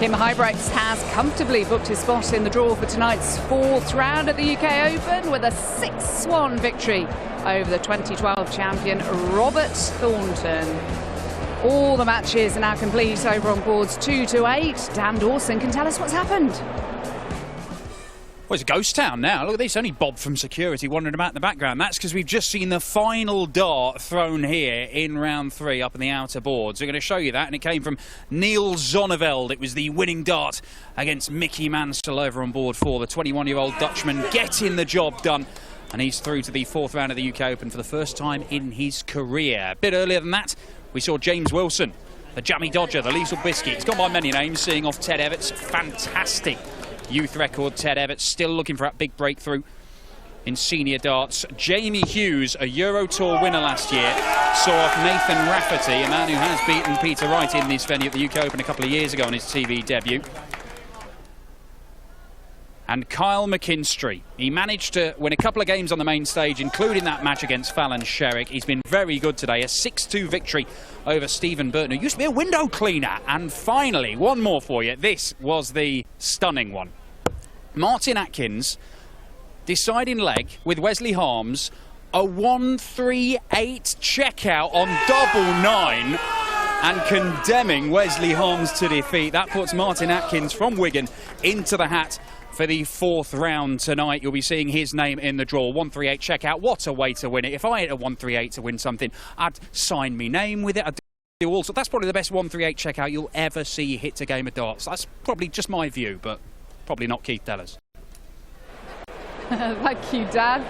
Kim Huybrechts has comfortably booked his spot in the draw for tonight's 4th round at the UK Open with a 6-1 victory over the 2012 champion Robert Thornton. All the matches are now complete over on boards 2 to 8. Dan Dawson can tell us what's happened. Well, it's a ghost town now. Look at this, only Bob from security wandering about in the background. That's because we've just seen the final dart thrown here in round 3 up in the outer boards. We're going to show you that, and it came from Neil Zonneveld. It was the winning dart against Mickey Mansell over on board 4. The 21-year-old Dutchman getting the job done, and he's through to the 4th round of the UK Open for the first time in his career. A bit earlier than that, we saw James Wilson, the Jammy Dodger, the Liesl Biscuit. He's gone by many names, seeing off Ted Everts. Fantastic youth record, Ted Everts, still looking for that big breakthrough in senior darts. Jamie Hughes, a Euro Tour winner last year, saw off Nathan Rafferty, a man who has beaten Peter Wright in this venue at the UK Open a couple of years ago on his TV debut. And Kyle McKinstry, he managed to win a couple of games on the main stage, including that match against Fallon Sherrick. He's been very good today, a 6-2 victory over Stephen Burton, who used to be a window cleaner. And finally, one more for you. This was the stunning one. Martin Atkins, deciding leg with Wesley Harms, a 1-3-8 checkout on double 9 and condemning Wesley Harms to defeat. That puts Martin Atkins from Wigan into the hat for the 4th round tonight. You'll be seeing his name in the draw. 1-3-8 checkout. What a way to win it. If I hit a 1-3-8 to win something, I'd sign me name with it. I'd do all sorts. That's probably the best 1-3-8 checkout you'll ever see hit a game of darts. That's probably just my view, but probably not Keith Deller's. Thank you, Dan.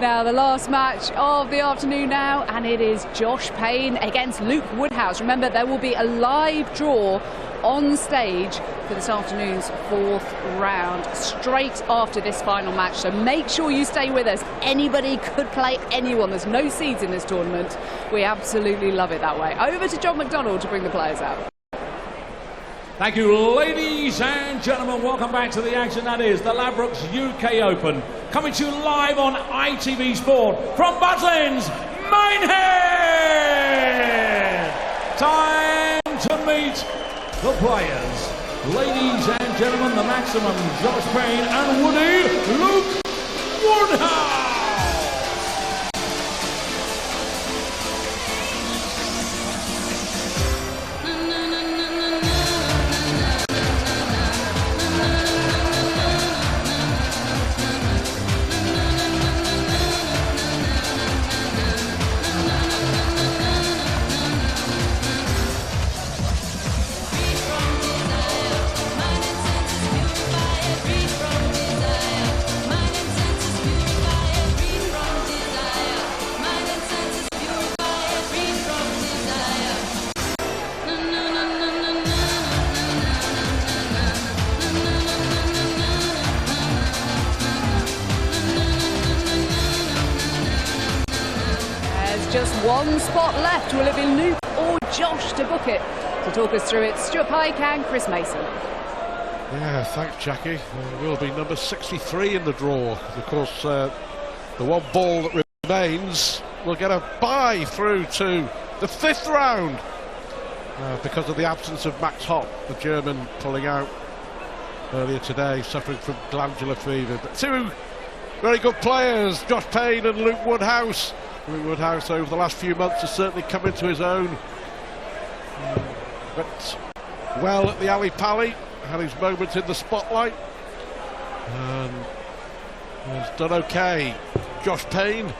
Now, the last match of the afternoon now, and it is Josh Payne against Luke Woodhouse. Remember, there will be a live draw on stage for this afternoon's 4th round, straight after this final match. So make sure you stay with us. Anybody could play anyone. There's no seeds in this tournament. We absolutely love it that way. Over to John McDonald to bring the players out. Thank you, ladies and gentlemen. Welcome back to the action. That is the Ladbrokes UK Open, coming to you live on ITV Sport from Butlins, Minehead. Time to meet the players. Ladies and gentlemen, the maximum, Josh Payne and Woody Luke Woodhouse. Just one spot left. Will it be Luke or Josh to book it? To talk us through it, Stuart Pike and Chris Mason. Yeah, thanks, Jackie. It will be number 63 in the draw. Of course, the one ball that remains will get a bye through to the 5th round because of the absence of Max Hopp, the German, pulling out earlier today, suffering from glandular fever. But 2 very good players, Josh Payne and Luke Woodhouse. Luke Woodhouse over the last few months has certainly come into his own. But well at the Ali Pally, had his moments in the spotlight, and has done okay. Josh Payne,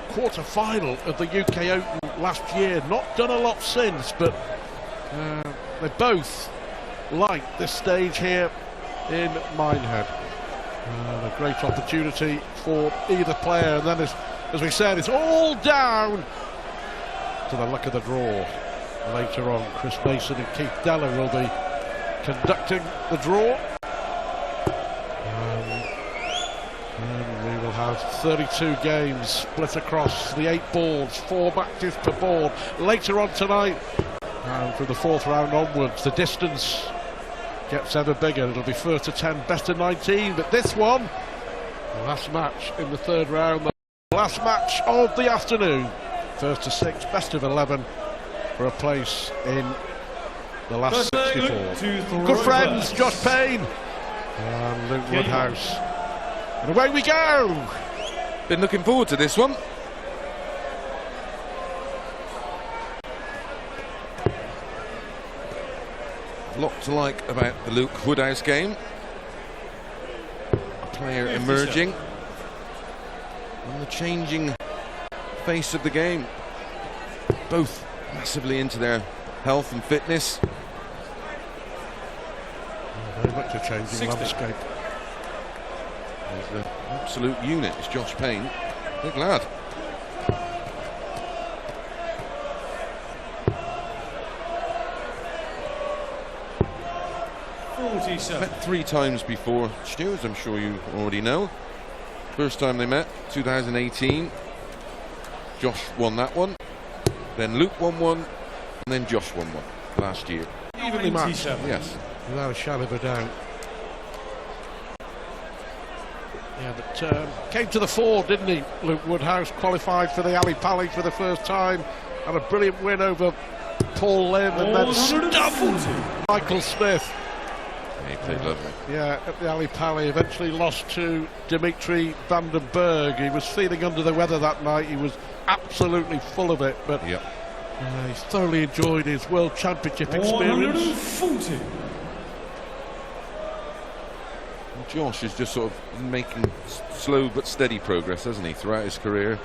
quarter-final of the UK Open last year, not done a lot since, but they both like this stage here in Minehead. A great opportunity for either player, and then as we said, it's all down to the luck of the draw. Later on, Chris Mason and Keith Deller will be conducting the draw. And we will have 32 games split across the 8 boards, 4 matches per board. Later on tonight, and from the 4th round onwards, the distance gets ever bigger. It'll be 1st to 10, best of 19. But this one, the last match in the 3rd round, the last match of the afternoon, 1st to 6, best of 11 for a place in the last 64. Good friends, Josh Payne and Luke Woodhouse. And away we go! Been looking forward to this one. A lot to like about the Luke Woodhouse game. A player emerging on the changing face of the game. Both massively into their health and fitness. Very much a changing landscape. He's an absolute unit, is Josh Payne. Big lad. Met 3 times before, Stu, as I'm sure you already know. First time they met, 2018. Josh won that one. Then Luke won one, and then Josh won one last year. Evenly matched, yes, without a shadow of a doubt. Yeah, but came to the fore, didn't he? Luke Woodhouse qualified for the Ali Pally for the first time, and a brilliant win over Paul Lim, and then stunned Michael Smith. he played lovely. Yeah, at the Ali Pally, eventually lost to Dimitri van den Berg. He was feeling under the weather that night. He was absolutely full of it, but Yep. he's thoroughly enjoyed his World Championship experience. 140. Josh is just sort of making slow but steady progress, hasn't he, throughout his career?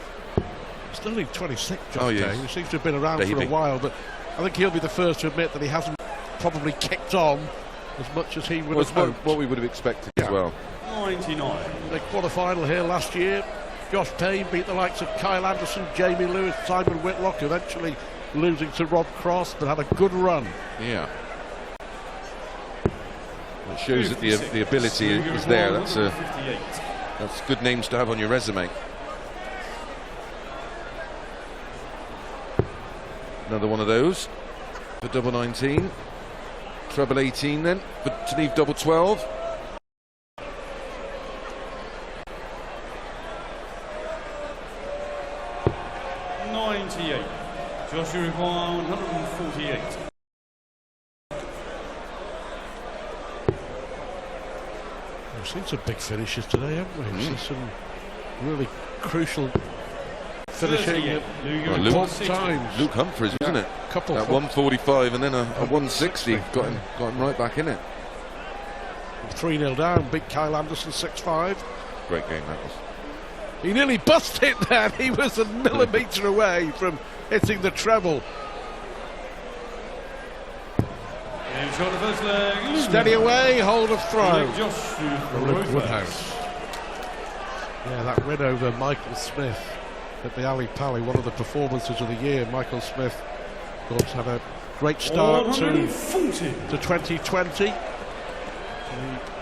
He's only 26, Josh Oh, yes. Payne. He seems to have been around for a Baby. while, but I think he'll be the first to admit that he hasn't probably kicked on as much as he would have hoped. What we would have expected Yeah. as well. 99. The quarter-final here last year, Josh Payne beat the likes of Kyle Anderson, Jamie Lewis, Simon Whitlock, eventually losing to Rob Cross, but had a good run. Yeah. It shows that the ability is there. That's good names to have on your resume. Another one of those for double 19. Treble 18 then, but to leave double 12. Joshua require 148. We've seen some big finishes today, haven't we? We've seen some really crucial finishing at important times. Luke Humphries, wasn't it? Couple That 145 and then a 160 got him right back in it. 3-0 down, beat Kyle Anderson 6-5. Great game that was. He nearly bust it there. He was a millimetre away from hitting the treble. And he's got the first leg. Steady away, hold of throw. Joshua Luke Woodhouse. Yeah, that win over Michael Smith at the Ali Pally, one of the performances of the year. Michael Smith, of course, had a great start to 2020. The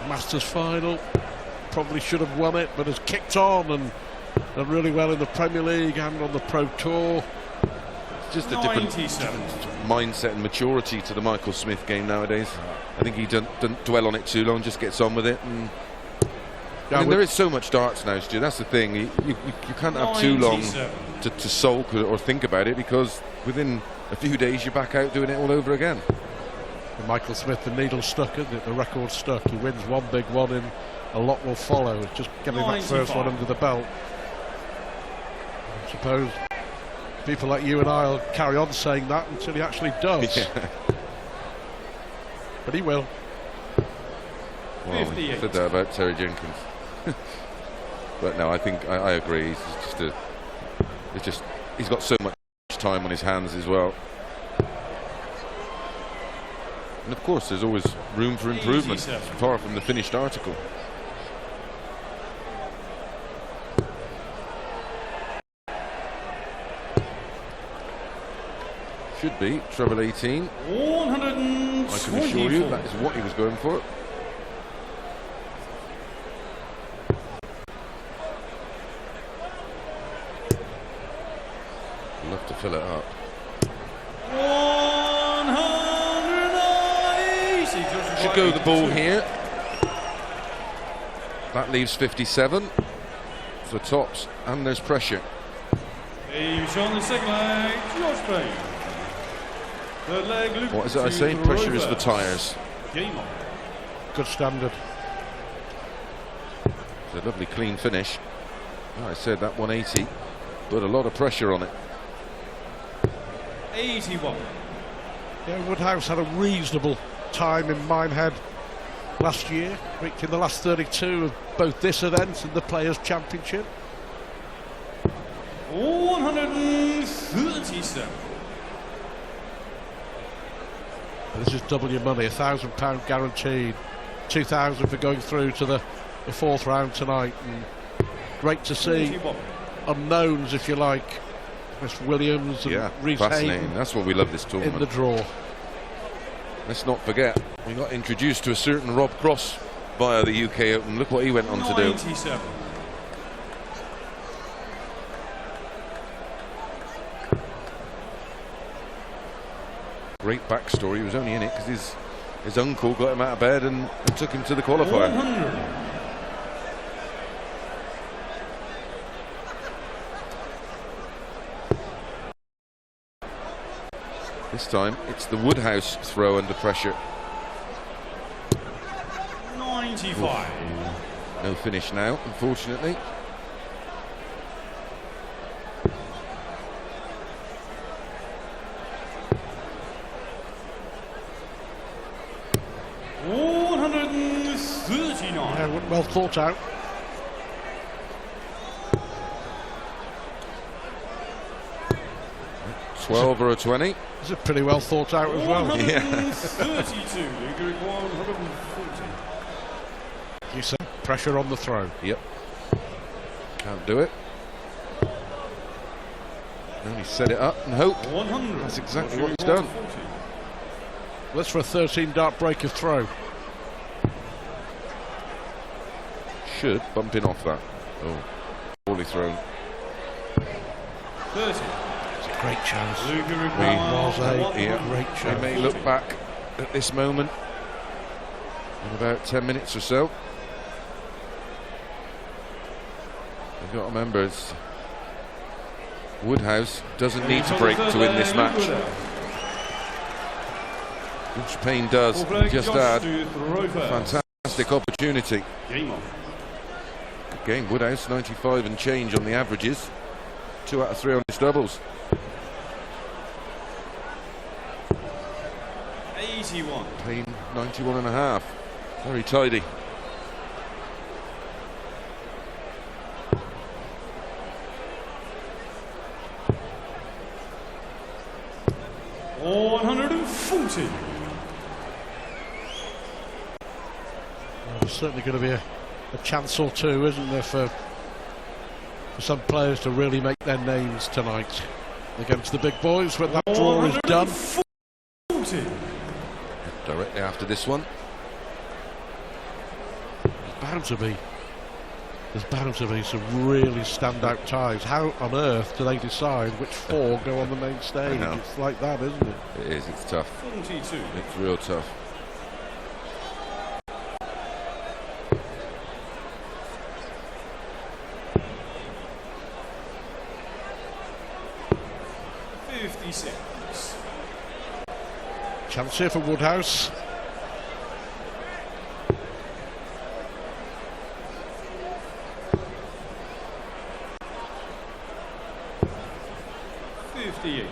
Masters final, probably should have won it, but has kicked on and done really well in the Premier League and on the Pro Tour. Just a different mindset and maturity to the Michael Smith game nowadays. I think he doesn't dwell on it too long, just gets on with it. And I mean, there is so much darts now, Stu. That's the thing. You can't have too long to sulk or think about it, because within a few days you're back out doing it all over again. And Michael Smith, the needle stuck, isn't it? The record stuck. He wins one big one and a lot will follow. It's just getting that first one under the belt. I suppose people like you and I will carry on saying that until he actually does. Yeah. But he will. Well, we said that about Terry Jenkins. But no, I think I agree. He's got so much time on his hands as well. And of course, there's always room for improvement, far from the finished article. Should be treble 18. 124. I can assure you that is what he was going for. Love to fill it up. 180. Should go the ball here. That leaves 57 for tops, and there's pressure. He's on the second leg, Josh Payne. What is it I say? Pressure is for tyres. Good standard. It's a lovely clean finish. Like I said, that 180, but a lot of pressure on it. 81. Yeah, Woodhouse had a reasonable time in Minehead last year, reaching the last 32 of both this event and the Players' Championship. 137. This is double your money, £1,000 guaranteed, 2,000 for going through to the fourth round tonight. And great to see 41. unknowns, if you like, Miss Williams and Reece fascinating. Hayden That's what we love this tournament. in the draw. Let's not forget, we got introduced to a certain Rob Cross via the UK Open. Look what he went on to do. 97. Great backstory. He was only in it because his uncle got him out of bed and took him to the qualifier. 100. This time it's the Woodhouse throw under pressure. 95. No finish now, unfortunately. Yeah, well thought out. $12 or a 20. This is pretty well thought out as well. 132. You require 140. You said pressure on the throw. Yep. Can't do it. Only set it up and hope. 100. That's exactly what he's done. Let's for a 13-dart break of throw. Should bump in off that. Oh, poorly thrown. 30. It's a great chance. Luca It requires was a great We chance. may look back at this moment in about 10 minutes or so. You've got to remember, it's Woodhouse doesn't need to break to win this match. Josh Payne does. He just had a fantastic opportunity. Game on. Good game. Woodhouse 95 and change on the averages. 2 out of 3 on his doubles. 81. Payne 91 and a half. Very tidy. $140. There's certainly going to be a chance or two, isn't there, for some players to really make their names tonight against the big boys when that draw is done. 40. Directly after this one. There's bound to be some really standout ties. How on earth do they decide which 4 go on the main stage? It's like that, isn't it? It is, it's tough. 42. It's real tough. Chance here for Woodhouse. Yeah,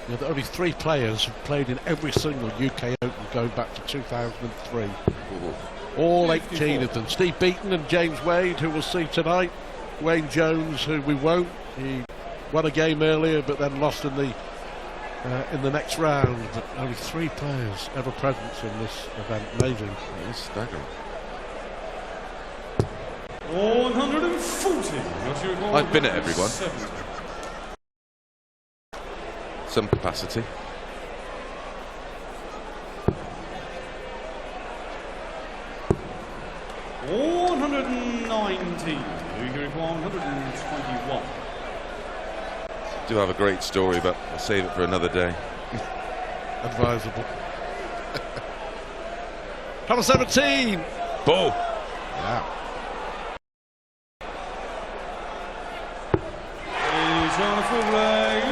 there are only 3 players who've played in every single UK Open going back to 2003. Ooh. All 18 of them. Steve Beaton and James Wade, who we'll see tonight. Wayne Jones, who we won't. He won a game earlier, but then lost in the next round. But only 3 players ever present in this event. Amazing. It is staggering. 140. I've been at every one. Some capacity. $119. 121. Do have a great story, but I'll save it for another day. Advisable. Number 17. Ball. Yeah. on the full leg.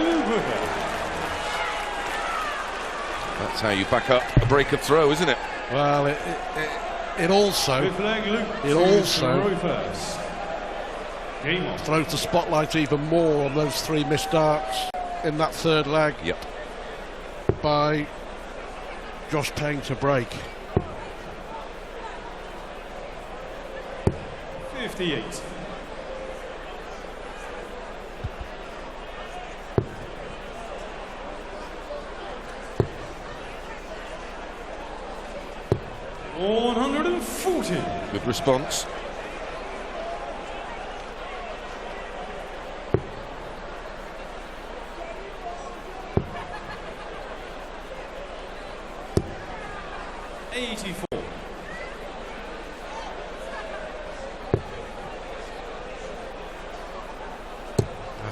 That's how you back up a break of throw, isn't it? Well, it also throws the spotlight even more on those 3 missed darts in that third leg. Yep. By Josh Payne to break. 58. $140. Good response.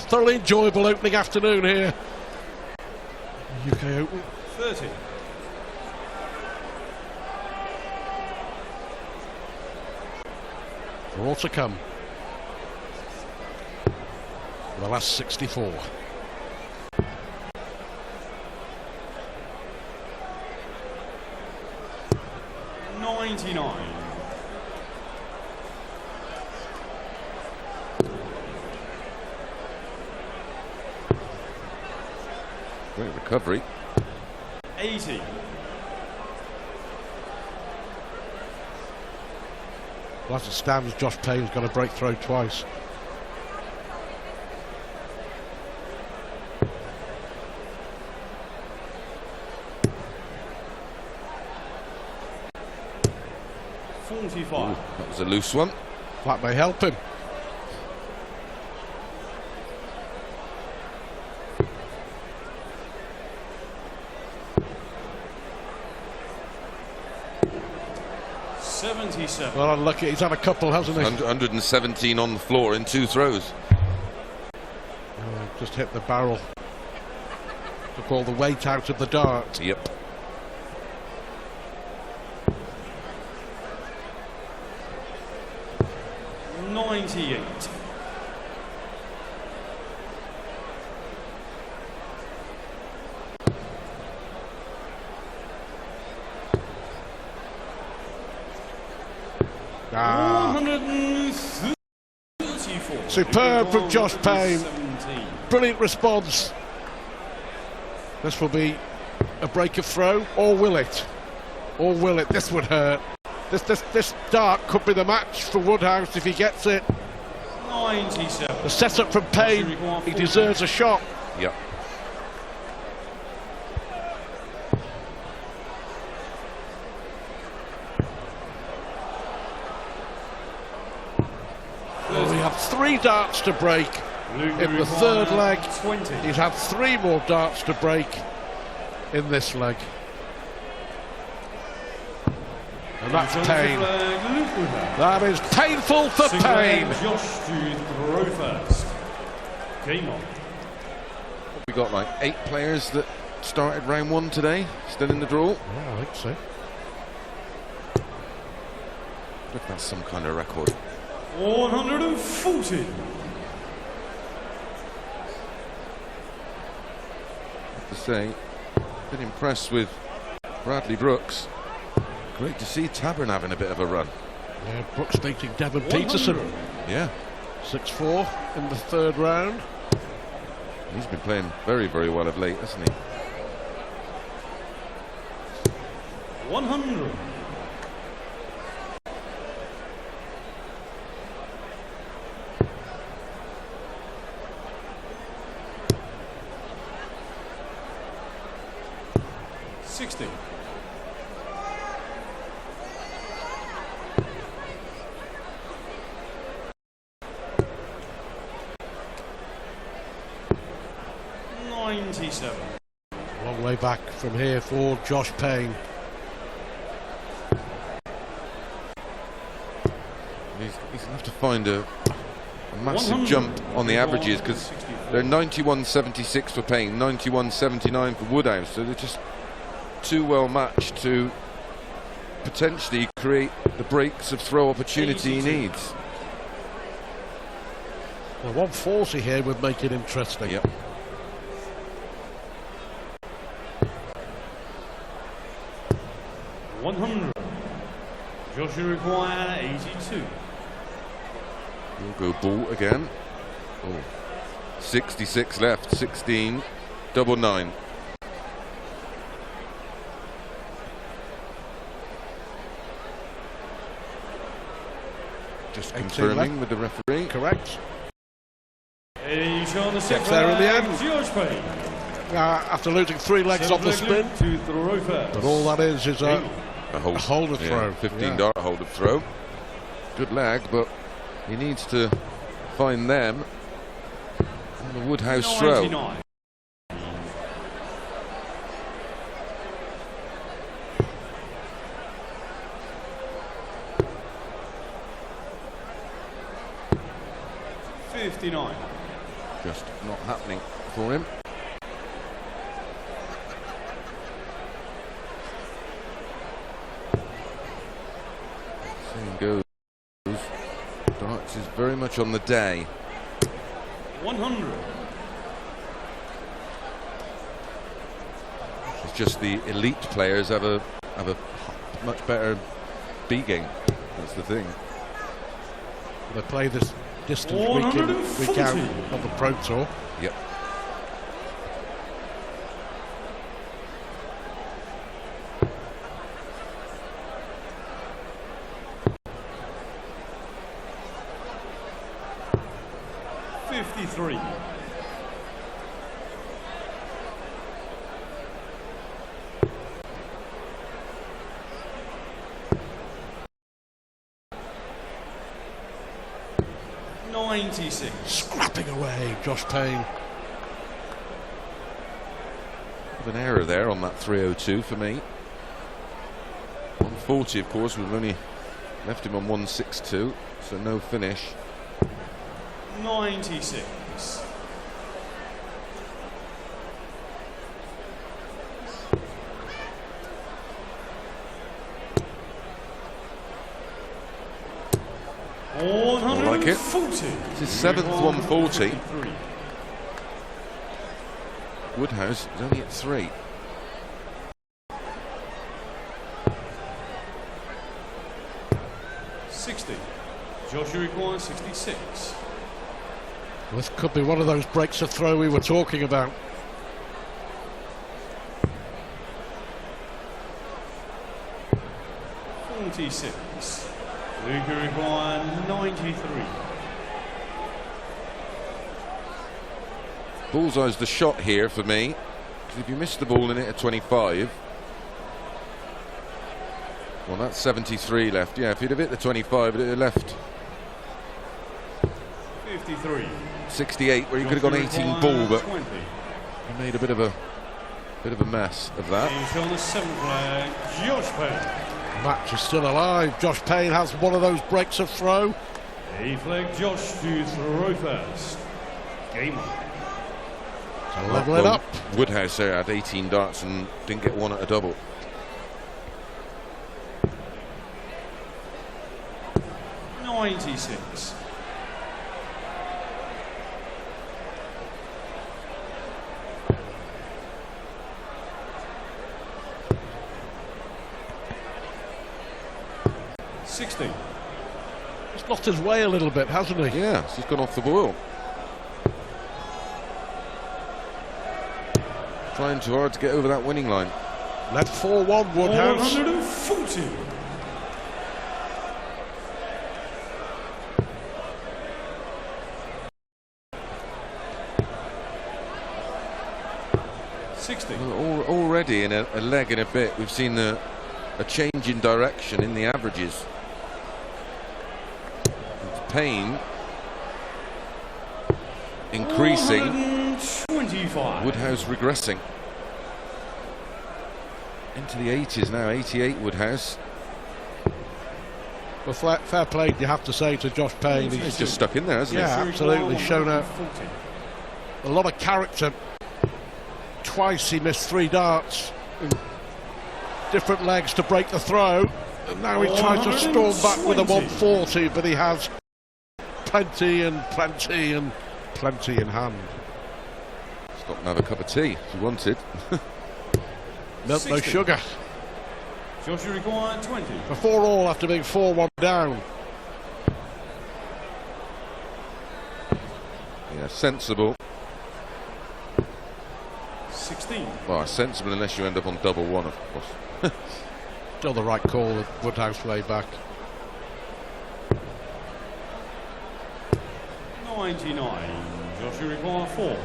Thoroughly enjoyable opening afternoon here. UK Open. 30. For all to come. The last 64. $99. Great recovery. 80. Well, as it stands, Josh Payne's got a break throw twice. $45. That was a loose one. That may help him. Well, unlucky. He's had a couple, hasn't he? 117 on the floor in 2 throws. Just hit the barrel. Took all the weight out of the dart. Yep. $98. Superb from Josh Payne. Brilliant response. This will be a break of throw, or will it? Or will it? This would hurt. This dart could be the match for Woodhouse if he gets it. 97. The setup from Payne, he deserves a shot. Yep. We have 3 darts to break in the third leg. 20. He's had 3 more darts to break in this leg. And that's Payne. That is painful for Payne. Josh to throw first. Game on. We got like 8 players that started round 1 today, still in the draw. Yeah, I think so. If that's some kind of record. 140. I have to say, a bit impressed with Bradley Brooks. Great to see Tabern having a bit of a run. Yeah, Brooks beating Devon Peterson. Yeah. 6-4 in the third round. He's been playing very, very well of late, hasn't he? 100. $60. $97. Long way back from here for Josh Payne. He's going to have to find a massive jump on the averages, because they're 91.76 for Payne, 91.79 for Woodhouse, so they're just too well matched to potentially create the breaks of throw opportunity he needs. Well, 140 here would make it interesting. Yep. $100. Joshua require 82. We'll go ball again. Oh. 66 left, 16, double 9. Just confirming with the referee. Correct. He's on the Gets there in the end. George Payne. After losing 3 legs off the spin. To throw first. But all that is a holder yeah, throw. 15 dart holder throw. Good lag, but he needs to find them on the Woodhouse throw. 99. $59. Just not happening for him. Same goes. Darts is very much on the day. 100. It's just the elite players have a much better B game. That's the thing. They play this distance week in, week out of the Pro Tour. Yep. $53. $96. Scrapping away, Josh Payne. An error there on that 302 for me. 140, of course, we've only left him on 162, so no finish. 96. I like it. It's his 7th 140. Woodhouse is only at 3. $60. Joshua requires 66. This could be one of those breaks of throw we were talking about. $46. Luca requires 93. Bullseye's the shot here for me, because if you miss the ball in it at 25, well, that's 73 left. Yeah, if he'd have hit the 25, it'd have left 53. 68, where he could have gone 18 ball, but he made a bit of a mess of that. He's on the 7th flag, Josh Payne. Match is still alive. Josh Payne has one of those breaks of throw. A flag, Josh to throw first. Game on. To level it up. Woodhouse there had 18 darts and didn't get one at a double. $96. $60. He's lost his way a little bit, hasn't he? Yeah, he's gone off the boil. Trying too hard to get over that winning line. Led 4-1 Woodhouse. 140. Well, already in a leg and a bit, we've seen a change in direction in the averages. It's Payne increasing, 125. Woodhouse regressing into the 80s now. 88 Woodhouse. Well, fair play, you have to say, to Josh Payne. He's just stuck in there, hasn't he? Yeah, absolutely. Shown a lot of character. Twice he missed 3 darts in different legs to break the throw, and now he tries to storm back with a 140, but he has plenty and plenty and plenty in hand. Stop and have a cup of tea if you wanted. Milk, no sugar. Joshua require 20. For 4-all after being 4-1 down. Yeah, sensible. 16. Well, sensible unless you end up on double one, of course. Still the right call with Woodhouse way back. 99. Joshua require 4.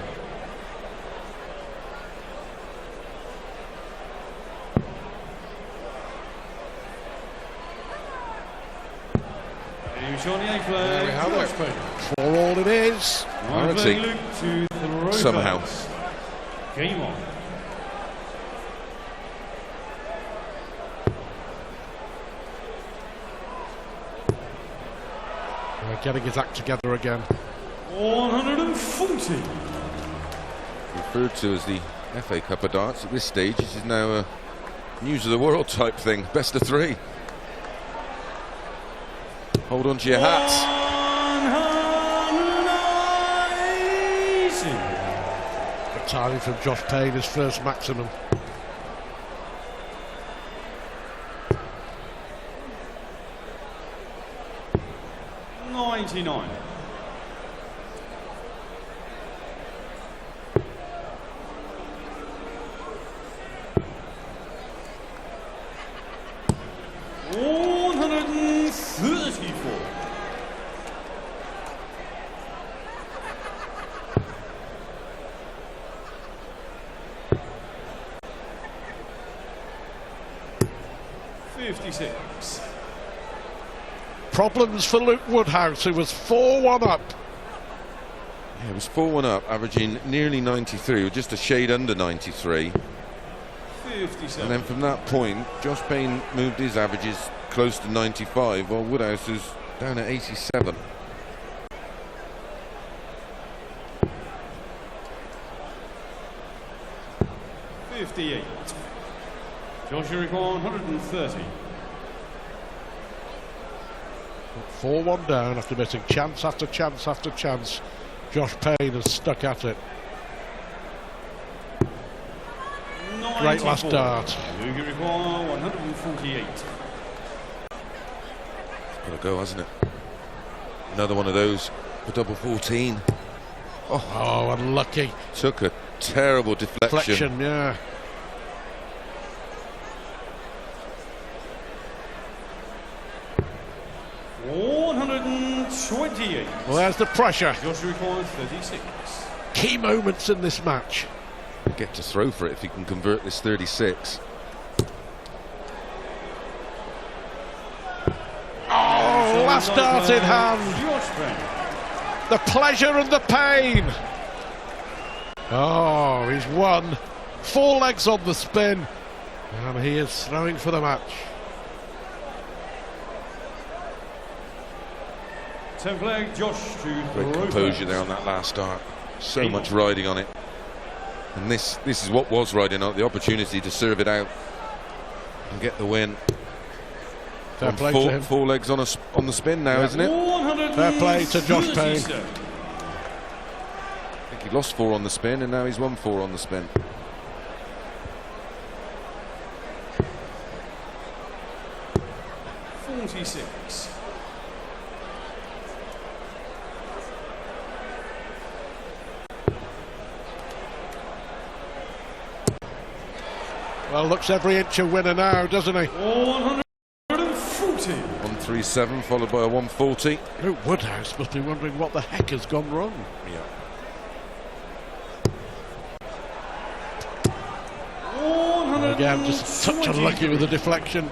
There we have it. 4-all it is. Somehow. Game on. Getting his act together again. 140. Referred to as the FA Cup of Darts at this stage. This is now a news of the world type thing. Best of 3. Hold on to your hats. 180. Good timing from Josh Payne, his first maximum. $99. $134. $56. Problems for Luke Woodhouse, who was 4-1 up. Yeah, it was 4-1 up, averaging nearly 93, or just a shade under 93. 57. And then from that point, Josh Payne moved his averages close to 95, while Woodhouse is down at 87. $58. Joshua require 130. 4-1 down after missing chance after chance after chance. Josh Payne has stuck at it. 94. Great last dart. Luke require 148. Got to go, hasn't it? Another one of those for double 14. Oh, unlucky. Took a terrible deflection. Yeah. $128. Well, there's the pressure. Joshua requires 36. Key moments in this match. Get to throw for it if he can convert this 36. Oh, last dart in hand. The pleasure and the pain. Oh, he's won. 4 legs on the spin. And he is throwing for the match. 10th leg, Josh to Great composure there on that last dart. So much riding on it. And this is what was riding on it, the opportunity to serve it out and get the win. Fair play to him. 4 legs on the spin now, isn't it? Fair play to Josh Payne. I think he lost 4 on the spin and now he's won 4 on the spin. $46. Well, looks every inch a winner now, doesn't he? 140. 137 followed by a 140. Luke Woodhouse must be wondering what the heck has gone wrong. Yeah. Again, just a touch unlucky with the deflection.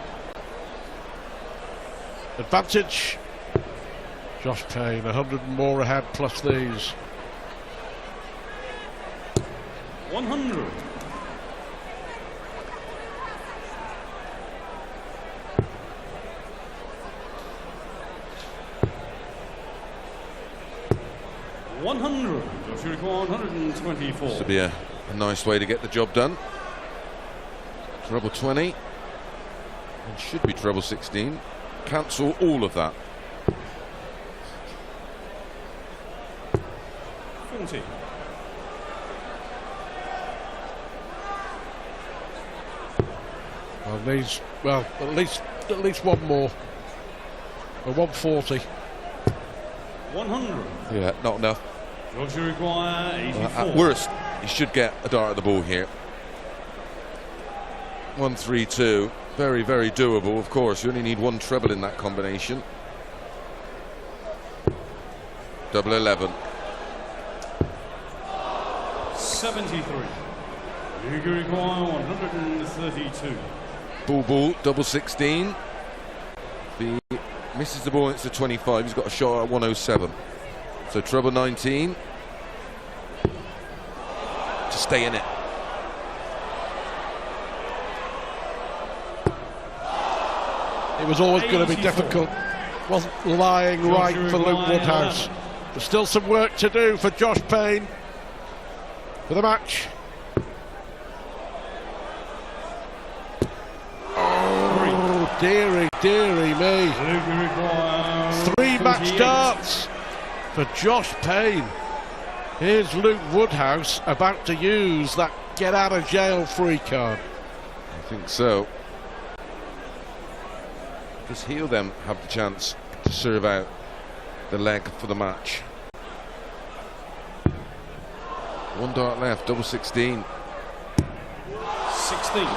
Advantage. Josh Payne, 100 and more ahead plus these. 100. Joshua require 124. This would be a nice way to get the job done. Treble 20. And should be treble 16. Cancel all of that. 20. Well, needs, well, at least one more. A 140. 100. Yeah, not enough. Georgia require 84. At worst, he should get a dart at the ball here. 1-3-2. Very, very doable, of course. You only need one treble in that combination. Double 11. 73. You require 132. Ball, double 16. He misses the ball, it's a 25. He's got a shot at 107. So treble 19. To stay in it. It was always going to be difficult. Wasn't lying right for Luke Woodhouse. There's still some work to do for Josh Payne for the match. Oh, dearie, dearie me. 3 match darts for Josh Payne. Here's Luke Woodhouse about to use that get out of jail free card. I think so. Because he'll then have the chance to serve out the leg for the match. 1 dart left, double 16. 16.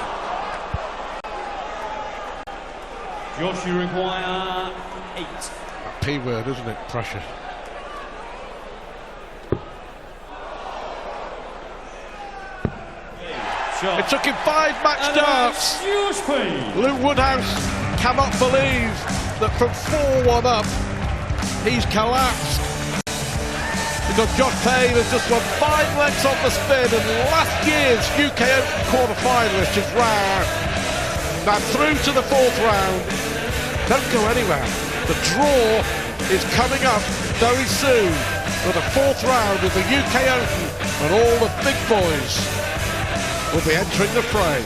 Josh, you require 8. That P word, isn't it? Pressure. Shot. It took him 5 match darts. Josh Payne. Luke Woodhouse cannot believe that from 4-1 up, he's collapsed. Because Josh Payne has just won 5 lengths off the spin, and last year's UK Open quarter-finalist is rare. Now through to the 4th round. Don't go anywhere. The draw is coming up very soon for the 4th round of the UK Open, and all the big boys will be entering the fray.